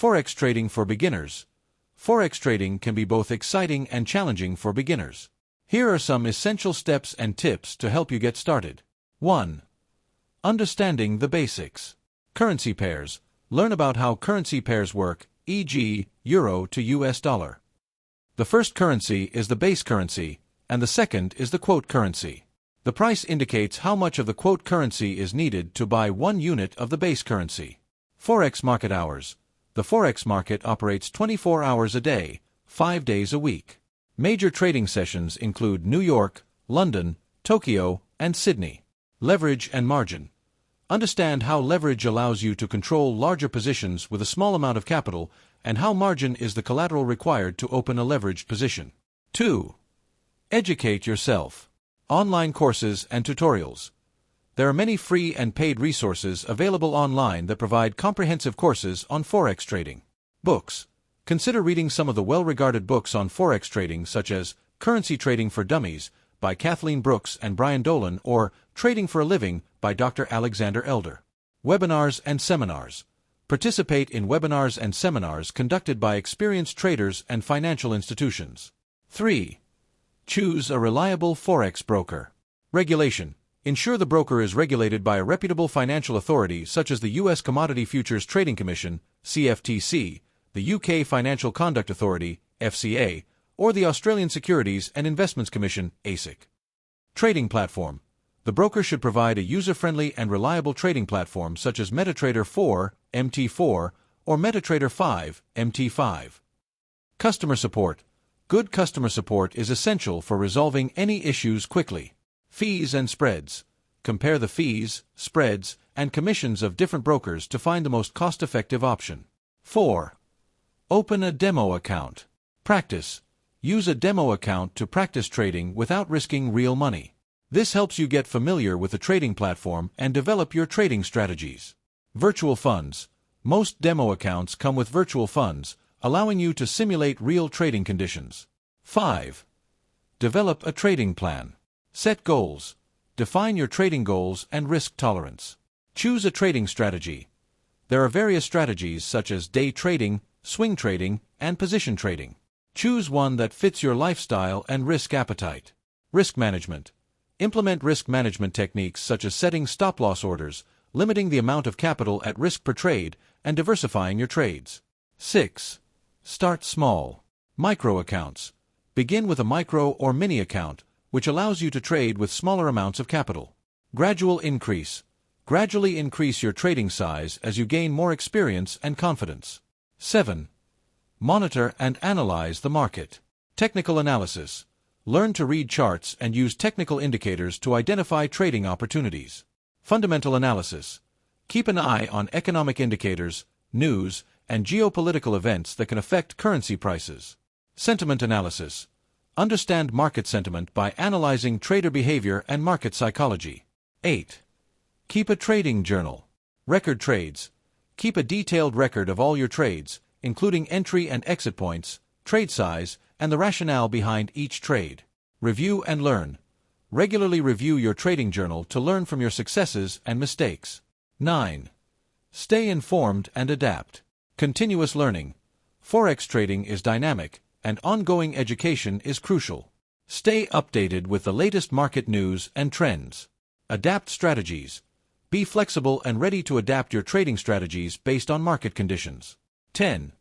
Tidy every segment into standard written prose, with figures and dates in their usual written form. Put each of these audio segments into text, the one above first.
Forex trading for beginners. Forex trading can be both exciting and challenging for beginners. Here are some essential steps and tips to help you get started. 1. Understanding the basics. Currency pairs. Learn about how currency pairs work, e.g., euro to US dollar. The first currency is the base currency, and the second is the quote currency. The price indicates how much of the quote currency is needed to buy 1 unit of the base currency. Forex market hours. The Forex market operates 24 hours a day, 5 days a week. Major trading sessions include New York, London, Tokyo, and Sydney. Leverage and margin. Understand how leverage allows you to control larger positions with a small amount of capital and how margin is the collateral required to open a leveraged position. 2. Educate yourself. Online courses and tutorials. There are many free and paid resources available online that provide comprehensive courses on Forex trading. Books. Consider reading some of the well-regarded books on Forex trading such as Currency Trading for Dummies by Kathleen Brooks and Brian Dolan or Trading for a Living by Dr. Alexander Elder. Webinars and seminars. Participate in webinars and seminars conducted by experienced traders and financial institutions. 3. Choose a reliable Forex broker. Regulation. Ensure the broker is regulated by a reputable financial authority such as the U.S. Commodity Futures Trading Commission, CFTC, the UK Financial Conduct Authority, FCA, or the Australian Securities and Investments Commission, ASIC. Trading platform. The broker should provide a user-friendly and reliable trading platform such as MetaTrader 4, MT4, or MetaTrader 5, MT5. Customer support. Good customer support is essential for resolving any issues quickly. Fees and spreads. Compare the fees, spreads, and commissions of different brokers to find the most cost-effective option. 4. Open a demo account. Practice. Use a demo account to practice trading without risking real money. This helps you get familiar with the trading platform and develop your trading strategies. Virtual funds. Most demo accounts come with virtual funds, allowing you to simulate real trading conditions. 5. Develop a trading plan. Set goals. Define your trading goals and risk tolerance. Choose a trading strategy. There are various strategies such as day trading, swing trading, and position trading. Choose one that fits your lifestyle and risk appetite. Risk management. Implement risk management techniques such as setting stop-loss orders, limiting the amount of capital at risk per trade, and diversifying your trades. 6. Start small. Micro accounts. Begin with a micro or mini account, which allows you to trade with smaller amounts of capital. Gradual increase. Gradually increase your trading size as you gain more experience and confidence. 7. Monitor and analyze the market. Technical analysis. Learn to read charts and use technical indicators to identify trading opportunities. Fundamental analysis. Keep an eye on economic indicators, news, and geopolitical events that can affect currency prices. Sentiment analysis. Understand market sentiment by analyzing trader behavior and market psychology. 8. Keep a trading journal. Record trades. Keep a detailed record of all your trades, including entry and exit points, trade size, and the rationale behind each trade. Review and learn. Regularly review your trading journal to learn from your successes and mistakes. 9. Stay informed and adapt. Continuous learning. Forex trading is dynamic, and ongoing education is crucial. Stay updated with the latest market news and trends. Adapt strategies. Be flexible and ready to adapt your trading strategies based on market conditions. 10.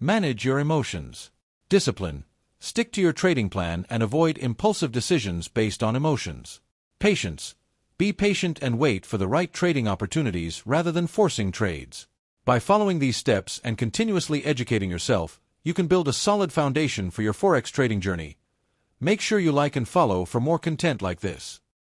Manage your emotions. Discipline. Stick to your trading plan and avoid impulsive decisions based on emotions. Patience. Be patient and wait for the right trading opportunities rather than forcing trades. By following these steps and continuously educating yourself, you can build a solid foundation for your Forex trading journey. Make sure you like and follow for more content like this.